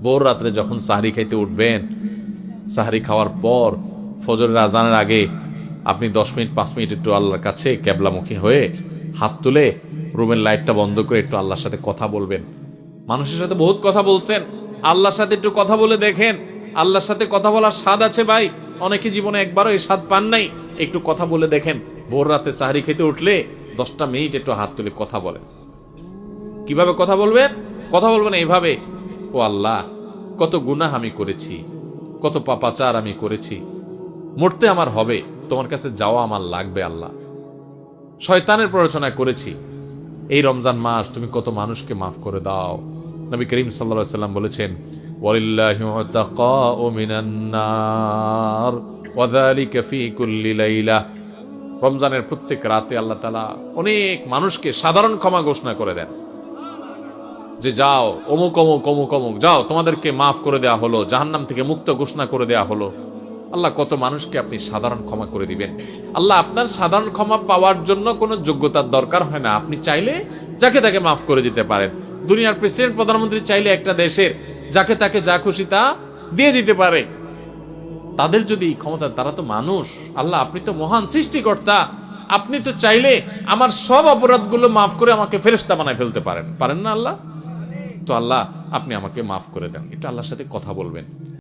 ভোর রাত্রে যখন সাহরি খাইতে উঠবেন, সাহরি খাওয়ার পর ফজরের আজানের আগে আপনি 10 মিনিট 5 মিনিট একটু আল্লাহর কাছে ক্যাবলামুখী হয়ে হাত তুলে রুমের লাইটটা বন্ধ করে একটু আল্লাহর সাথে কথা বলবেন। মানুষের সাথে বহুত কথা বলছেন, আল্লাহর সাথে একটু কথা বলে দেখেন। আল্লাহর সাথে কথা বলার স্বাদ আছে ভাই, অনেকে জীবনে একবারও এই স্বাদ পান নাই। একটু কথা বলে দেখেন, ভোর রাতে সাহরি খেতে উঠলে 10টা মিনিট একটু হাত তুলে কথা বলেন। কিভাবে কথা বলবেন? কথা বলবেন এইভাবে, ও আল্লাহ, কত গুনাহ আমি করেছি, কত পাপাচার আমি করেছি, মরতে আমার হবে, তোমার কাছে যাওয়া আমার লাগবে আল্লাহ। শয়তানের প্ররোচনা করেছি, এই রমজান মাস তুমি কত মানুষকে মাফ করে দাও। নবী করিম সাল্লাল্লাহু আলাইহি ওয়াসাল্লাম বলেছেন, ওয়ালিল্লাহি উতাকাউ মিনান নার ওয়া যালিকা ফি কুল্লি লাইলা। রমজানের প্রত্যেক রাতে আল্লাহ তাআলা অনেক মানুষকে সাধারণ ক্ষমা ঘোষণা করে দেন, যে যাও অমুক অমুক অমুক অমুক, যাও তোমাদেরকে মাফ করে দেয়া হলো, জাহান্নাম থেকে মুক্ত ঘোষণা করে দেয়া হলো। আল্লাহ কত মানুষকে আপনি সাধারণ ক্ষমা করে দিবেন। আল্লাহ আপনার সাধারণ ক্ষমা পাওয়ার জন্য কোনো যোগ্যতার দরকার হয় না, আপনি চাইলে যাকে তাকে মাফ করে দিতে পারেন। দুনিয়ার প্রেসিডেন্ট প্রধানমন্ত্রী চাইলে একটা দেশের যাকে তাকে যা খুশি তা দিয়ে দিতে পারে। তাদের যদি ক্ষমতা, তারা তো মানুষ। আল্লাহ আপনি তো মহান সৃষ্টিকর্তা, আপনি তো চাইলে আমার সব অপরাধগুলো মাফ করে আমাকে ফেরেশতা বানায় ফেলতে পারেন, পারেন না আল্লাহ? তো আল্লাহ আপনি আমাকে মাফ করে দেন, এটা আল্লাহর সাথে কথা বলবেন।